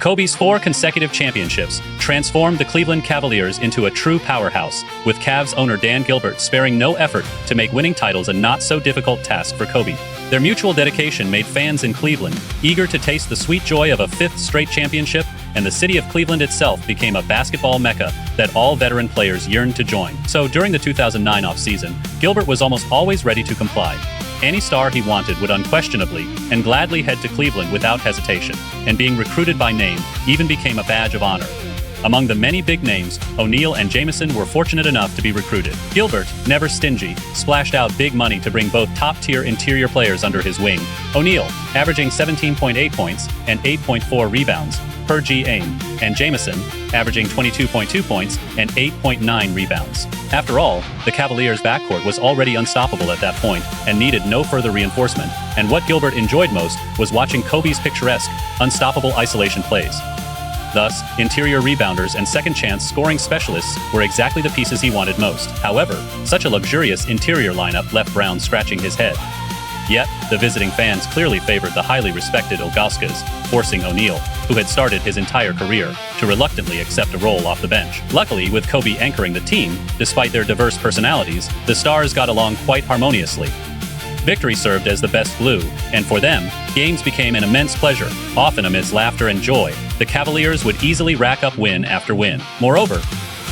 Kobe's 4 consecutive championships transformed the Cleveland Cavaliers into a true powerhouse, with Cavs owner Dan Gilbert sparing no effort to make winning titles a not-so-difficult task for Kobe. Their mutual dedication made fans in Cleveland eager to taste the sweet joy of a 5th straight championship, and the city of Cleveland itself became a basketball mecca that all veteran players yearned to join. So during the 2009 offseason, Gilbert was almost always ready to comply. Any star he wanted would unquestionably and gladly head to Cleveland without hesitation, and being recruited by name even became a badge of honor. Among the many big names, O'Neal and Jamison were fortunate enough to be recruited. Gilbert, never stingy, splashed out big money to bring both top-tier interior players under his wing. O'Neal, averaging 17.8 points and 8.4 rebounds per game, and Jamison, averaging 22.2 points and 8.9 rebounds. After all, the Cavaliers' backcourt was already unstoppable at that point and needed no further reinforcement, and what Gilbert enjoyed most was watching Kobe's picturesque, unstoppable isolation plays. Thus, interior rebounders and second-chance scoring specialists were exactly the pieces he wanted most. However, such a luxurious interior lineup left Brown scratching his head. Yet, the visiting fans clearly favored the highly respected Ilgauskas, forcing O'Neal, who had started his entire career, to reluctantly accept a role off the bench. Luckily, with Kobe anchoring the team, despite their diverse personalities, the stars got along quite harmoniously. Victory served as the best glue, and for them, games became an immense pleasure. Often amidst laughter and joy, the Cavaliers would easily rack up win after win. Moreover,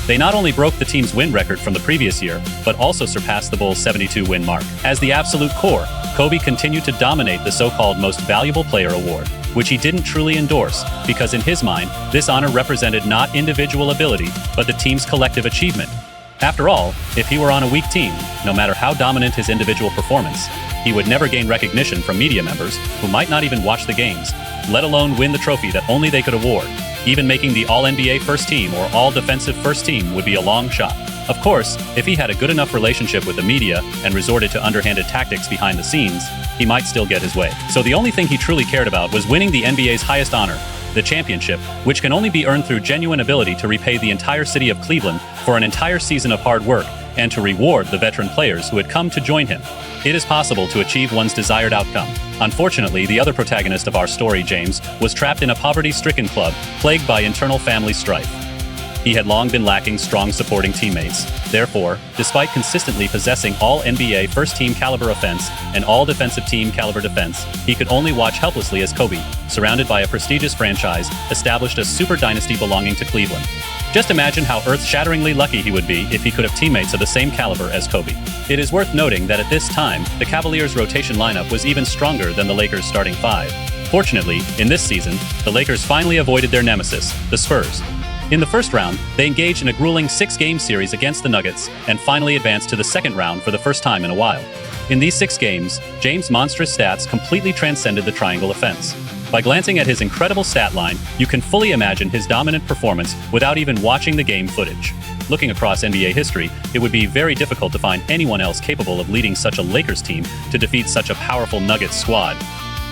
they not only broke the team's win record from the previous year, but also surpassed the Bulls' 72-win mark. As the absolute core, Kobe continued to dominate the so-called Most Valuable Player award, which he didn't truly endorse, because in his mind, this honor represented not individual ability, but the team's collective achievement. After all, if he were on a weak team, no matter how dominant his individual performance, he would never gain recognition from media members who might not even watch the games, let alone win the trophy that only they could award. Even making the All-NBA first team or All-Defensive first team would be a long shot. Of course, if he had a good enough relationship with the media and resorted to underhanded tactics behind the scenes, he might still get his way. So the only thing he truly cared about was winning the NBA's highest honor, the championship, which can only be earned through genuine ability to repay the entire city of Cleveland for an entire season of hard work and to reward the veteran players who had come to join him. It is possible to achieve one's desired outcome. Unfortunately, the other protagonist of our story, James, was trapped in a poverty-stricken club plagued by internal family strife. He had long been lacking strong supporting teammates. Therefore, despite consistently possessing all NBA first-team caliber offense and all defensive team caliber defense, he could only watch helplessly as Kobe, surrounded by a prestigious franchise, established a super dynasty belonging to Cleveland. Just imagine how earth-shatteringly lucky he would be if he could have teammates of the same caliber as Kobe. It is worth noting that at this time, the Cavaliers' rotation lineup was even stronger than the Lakers' starting 5. Fortunately, in this season, the Lakers finally avoided their nemesis, the Spurs. In the first round, they engaged in a grueling 6-game series against the Nuggets and finally advanced to the second round for the first time in a while. In these 6 games, James' monstrous stats completely transcended the triangle offense. By glancing at his incredible stat line, you can fully imagine his dominant performance without even watching the game footage. Looking across NBA history, it would be very difficult to find anyone else capable of leading such a Lakers team to defeat such a powerful Nuggets squad.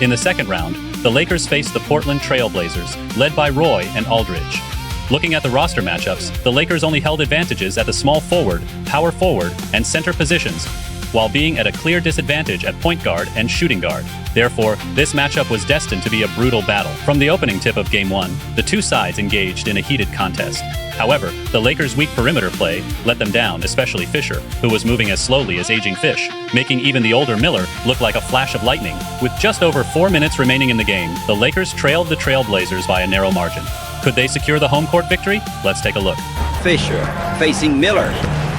In the second round, the Lakers faced the Portland Trail Blazers, led by Roy and Aldridge. Looking at the roster matchups, the Lakers only held advantages at the small forward, power forward, and center positions, while being at a clear disadvantage at point guard and shooting guard. Therefore, this matchup was destined to be a brutal battle. From the opening tip of Game 1, the two sides engaged in a heated contest. However, the Lakers' weak perimeter play let them down, especially Fisher, who was moving as slowly as aging fish, making even the older Miller look like a flash of lightning. With just over 4 minutes remaining in the game, the Lakers trailed the Trailblazers by a narrow margin. Could they secure the home court victory? Let's take a look. Fisher facing Miller.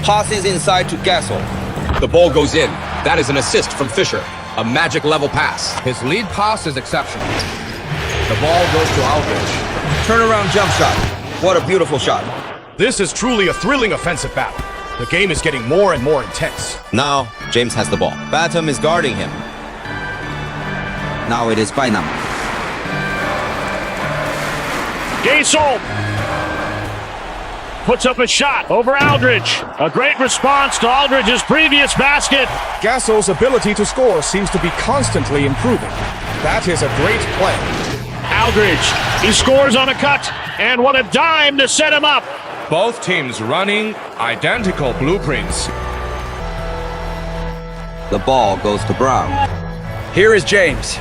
Passes inside to Gasol. The ball goes in. That is an assist from Fisher. A magic level pass. His lead pass is exceptional. The ball goes to Aldridge. Turnaround jump shot. What a beautiful shot. This is truly a thrilling offensive battle. The game is getting more and more intense. Now, James has the ball. Batum is guarding him. Now it is Bynum. Gasol puts up a shot over Aldridge. A great response to Aldridge's previous basket. Gasol's ability to score seems to be constantly improving. That is a great play. Aldridge, he scores on a cut, and what a dime to set him up. Both teams running identical blueprints. The ball goes to Brown. Here is James.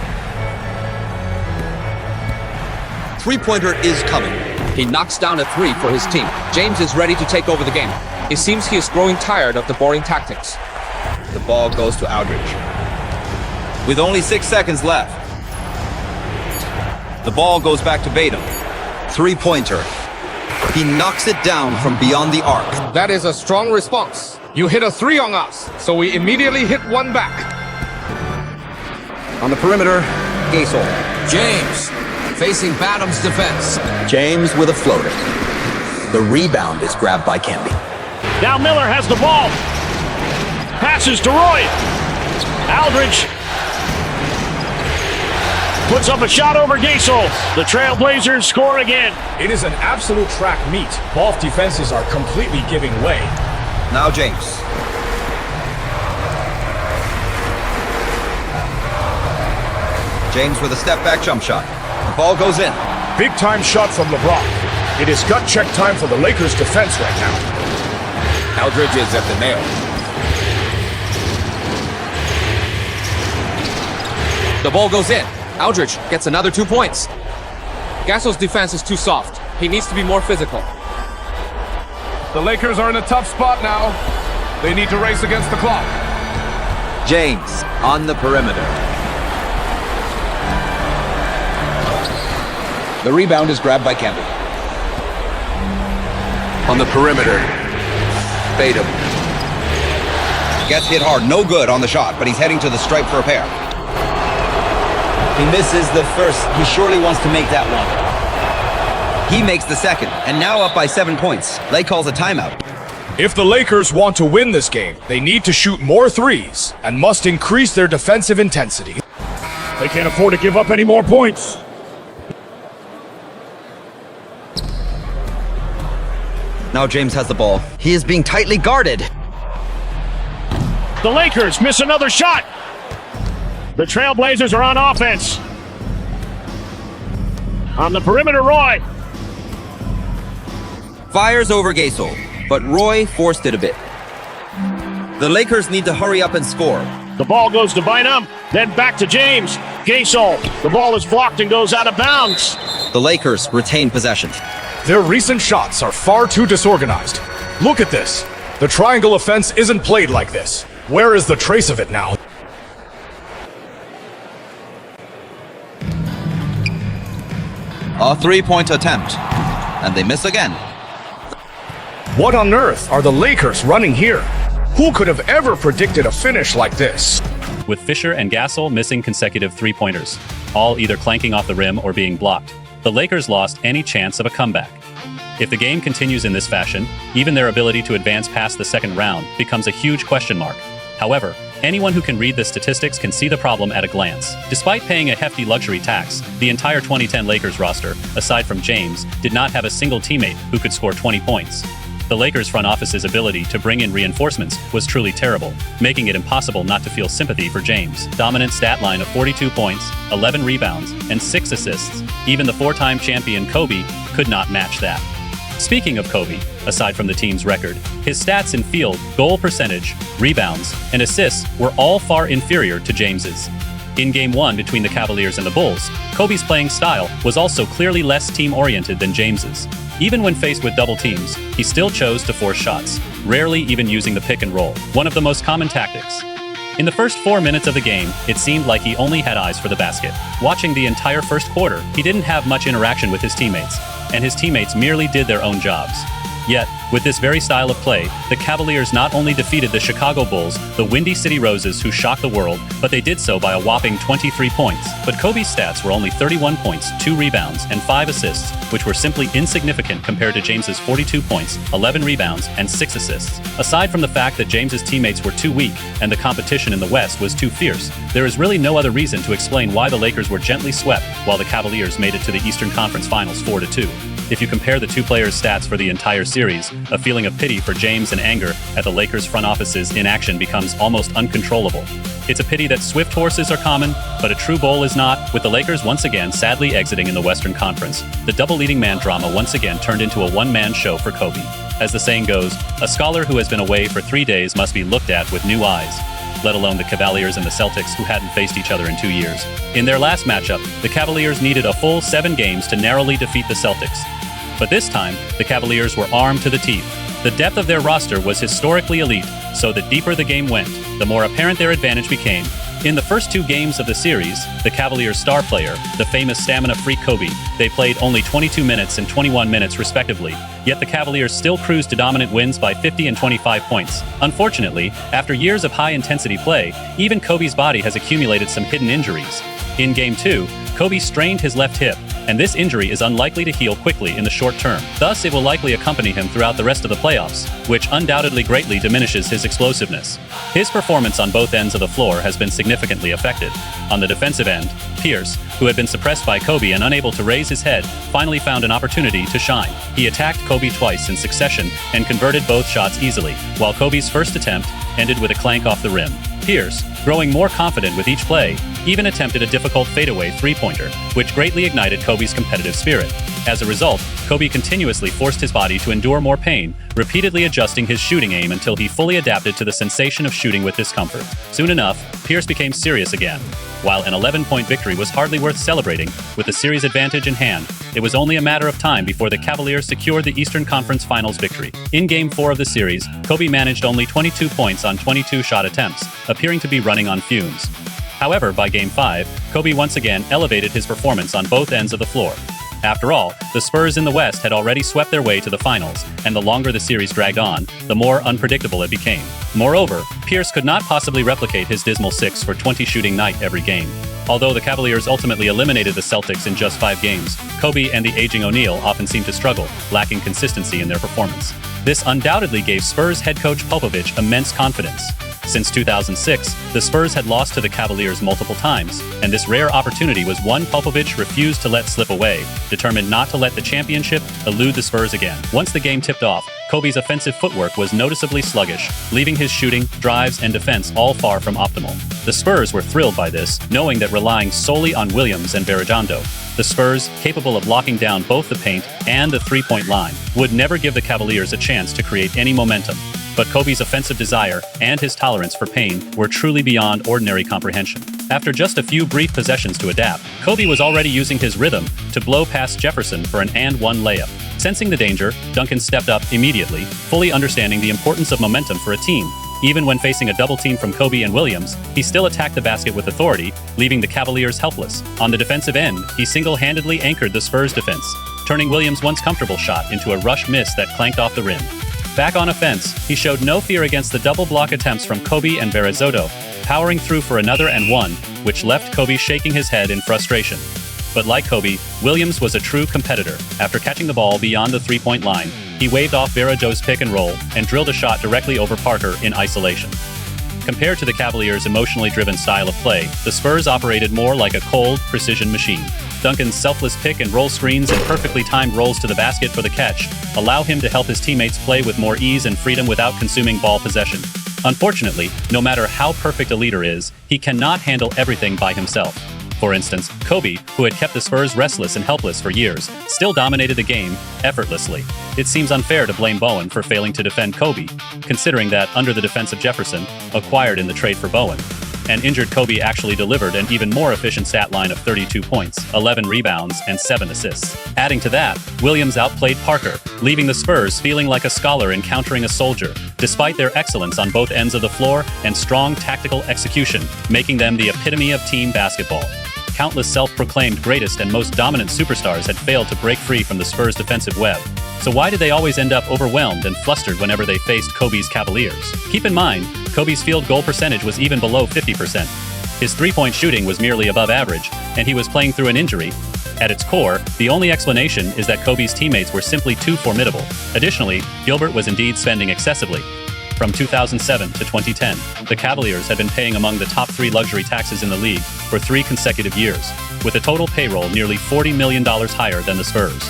three-pointer is coming. He knocks down a three for his team. James is ready to take over the game. It seems he is growing tired of the boring tactics. The ball goes to Aldridge. With only 6 seconds left. The ball goes back to Batum. Three-pointer. He knocks it down from beyond the arc. That is a strong response. You hit a three on us, so we immediately hit one back. On the perimeter, Gasol. James facing Batum's defense. James with a floater. The rebound is grabbed by Camby. Now Miller has the ball. Passes to Roy. Aldridge puts up a shot over Gasol. The Trailblazers score again. It is an absolute track meet. Both defenses are completely giving way. Now James. James with a step-back jump shot. The ball goes in. Big-time shot from LeBron. It is gut check time for the Lakers defense right now. Aldridge is at the nail. The ball goes in. Aldridge gets another 2 points. Gasol's defense is too soft. He needs to be more physical. The Lakers are in a tough spot now. They need to race against the clock. James on the perimeter. The rebound is grabbed by Camby. On the perimeter, Batum. Gets hit hard, no good on the shot, but he's heading to the stripe for a pair. He misses the first. He surely wants to make that one. He makes the second, and now up by 7 points. Lay calls a timeout. If the Lakers want to win this game, they need to shoot more threes and must increase their defensive intensity. They can't afford to give up any more points. Now James has the ball. He is being tightly guarded. The Lakers miss another shot. The Trailblazers are on offense. On the perimeter, Roy. Fires over Gasol, but Roy forced it a bit. The Lakers need to hurry up and score. The ball goes to Bynum, then back to James. Gasol. The ball is blocked and goes out of bounds. The Lakers retain possession. Their recent shots are far too disorganized. Look at this. The triangle offense isn't played like this. Where is the trace of it now? A three-point attempt, and they miss again. What on earth are the Lakers running here? Who could have ever predicted a finish like this? With Fisher and Gasol missing consecutive three-pointers, all either clanking off the rim or being blocked, the Lakers lost any chance of a comeback. If the game continues in this fashion, even their ability to advance past the second round becomes a huge question mark. However, anyone who can read the statistics can see the problem at a glance. Despite paying a hefty luxury tax, the entire 2010 Lakers roster, aside from James, did not have a single teammate who could score 20 points. The Lakers front office's ability to bring in reinforcements was truly terrible, making it impossible not to feel sympathy for James' dominant stat line of 42 points, 11 rebounds, and 6 assists. Even the four-time champion Kobe could not match that. Speaking of Kobe, aside from the team's record, his stats in field, goal percentage, rebounds, and assists were all far inferior to James's. In Game 1 between the Cavaliers and the Bulls, Kobe's playing style was also clearly less team-oriented than James's. Even when faced with double teams, he still chose to force shots, rarely even using the pick and roll, one of the most common tactics. In the first 4 minutes of the game, it seemed like he only had eyes for the basket. Watching the entire first quarter, he didn't have much interaction with his teammates, and his teammates merely did their own jobs. Yet, with this very style of play, the Cavaliers not only defeated the Chicago Bulls, the Windy City Roses who shocked the world, but they did so by a whopping 23 points. But Kobe's stats were only 31 points, 2 rebounds, and 5 assists, which were simply insignificant compared to James's 42 points, 11 rebounds, and 6 assists. Aside from the fact that James's teammates were too weak and the competition in the West was too fierce, there is really no other reason to explain why the Lakers were gently swept while the Cavaliers made it to the Eastern Conference Finals 4-2. If you compare the two players' stats for the entire series, a feeling of pity for James and anger at the Lakers front office's inaction becomes almost uncontrollable. It's a pity that swift horses are common, but a true bowl is not, with the Lakers once again sadly exiting in the Western Conference. The double leading man drama once again turned into a one-man show for Kobe. As the saying goes, a scholar who has been away for 3 days must be looked at with new eyes. let alone the Cavaliers and the Celtics, who hadn't faced each other in 2 years. In their last matchup, the Cavaliers needed a full 7 games to narrowly defeat the Celtics. But this time, the Cavaliers were armed to the teeth. The depth of their roster was historically elite, so the deeper the game went, the more apparent their advantage became. In the first 2 games of the series, the Cavaliers' star player, the famous stamina freak Kobe, they played only 22 minutes and 21 minutes respectively, yet the Cavaliers still cruised to dominant wins by 50 and 25 points. Unfortunately, after years of high-intensity play, even Kobe's body has accumulated some hidden injuries. In Game 2, Kobe strained his left hip, and this injury is unlikely to heal quickly in the short term. Thus, it will likely accompany him throughout the rest of the playoffs, which undoubtedly greatly diminishes his explosiveness. His performance on both ends of the floor has been significantly affected. On the defensive end, Pierce, who had been suppressed by Kobe and unable to raise his head, finally found an opportunity to shine. He attacked Kobe twice in succession and converted both shots easily, while Kobe's first attempt ended with a clank off the rim. Pierce, growing more confident with each play, even attempted a difficult fadeaway three-pointer, which greatly ignited Kobe's competitive spirit. As a result, Kobe continuously forced his body to endure more pain, repeatedly adjusting his shooting aim until he fully adapted to the sensation of shooting with discomfort. Soon enough, Pierce became serious again. While an 11-point victory was hardly worth celebrating, with the series advantage in hand, it was only a matter of time before the Cavaliers secured the Eastern Conference Finals victory. In Game 4 of the series, Kobe managed only 22 points on 22 shot attempts, appearing to be running on fumes. However, by Game 5, Kobe once again elevated his performance on both ends of the floor. After all, the Spurs in the West had already swept their way to the finals, and the longer the series dragged on, the more unpredictable it became. Moreover, Pierce could not possibly replicate his dismal 6 for 20 shooting night every game. Although the Cavaliers ultimately eliminated the Celtics in just 5 games, Kobe and the aging O'Neal often seemed to struggle, lacking consistency in their performance. This undoubtedly gave Spurs head coach Popovich immense confidence. Since 2006, the Spurs had lost to the Cavaliers multiple times, and this rare opportunity was one Popovich refused to let slip away, determined not to let the championship elude the Spurs again. Once the game tipped off, Kobe's offensive footwork was noticeably sluggish, leaving his shooting, drives, and defense all far from optimal. The Spurs were thrilled by this, knowing that relying solely on Williams and Verrajondo, the Spurs, capable of locking down both the paint and the three-point line, would never give the Cavaliers a chance to create any momentum. But Kobe's offensive desire and his tolerance for pain were truly beyond ordinary comprehension. After just a few brief possessions to adapt, Kobe was already using his rhythm to blow past Jefferson for an and-one layup. Sensing the danger, Duncan stepped up immediately, fully understanding the importance of momentum for a team. Even when facing a double team from Kobe and Williams, he still attacked the basket with authority, leaving the Cavaliers helpless. On the defensive end, he single-handedly anchored the Spurs' defense, turning Williams' once comfortable shot into a rush miss that clanked off the rim. Back on offense, he showed no fear against the double block attempts from Kobe and Verrazodo, powering through for another and one, which left Kobe shaking his head in frustration. But like Kobe, Williams was a true competitor. After catching the ball beyond the three-point line, he waved off Verrajodo's pick and roll and drilled a shot directly over Parker in isolation. Compared to the Cavaliers' emotionally driven style of play, the Spurs operated more like a cold, precision machine. Duncan's selfless pick and roll screens and perfectly timed rolls to the basket for the catch allow him to help his teammates play with more ease and freedom without consuming ball possession. Unfortunately, no matter how perfect a leader is, he cannot handle everything by himself. For instance, Kobe, who had kept the Spurs restless and helpless for years, still dominated the game effortlessly. It seems unfair to blame Bowen for failing to defend Kobe, considering that under the defense of Jefferson, acquired in the trade for Bowen, an injured Kobe actually delivered an even more efficient stat line of 32 points, 11 rebounds, and 7 assists. Adding to that, Williams outplayed Parker, leaving the Spurs feeling like a scholar encountering a soldier, despite their excellence on both ends of the floor and strong tactical execution, making them the epitome of team basketball. Countless self-proclaimed greatest and most dominant superstars had failed to break free from the Spurs' defensive web. So why did they always end up overwhelmed and flustered whenever they faced Kobe's Cavaliers? Keep in mind, Kobe's field goal percentage was even below 50%. His three-point shooting was merely above average, and he was playing through an injury. At its core, the only explanation is that Kobe's teammates were simply too formidable. Additionally, Gilbert was indeed spending excessively. From 2007 to 2010, the Cavaliers had been paying among the top 3 luxury taxes in the league for 3 consecutive years, with a total payroll nearly $40 million higher than the Spurs.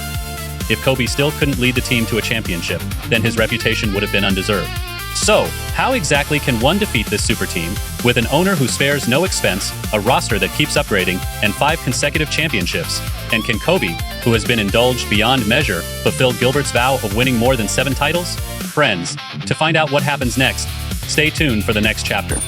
If Kobe still couldn't lead the team to a championship, then his reputation would have been undeserved. So, how exactly can one defeat this super team with an owner who spares no expense, a roster that keeps upgrading, and 5 consecutive championships? And can Kobe, who has been indulged beyond measure, fulfill Gilbert's vow of winning more than 7 titles? Friends, to find out what happens next, stay tuned for the next chapter.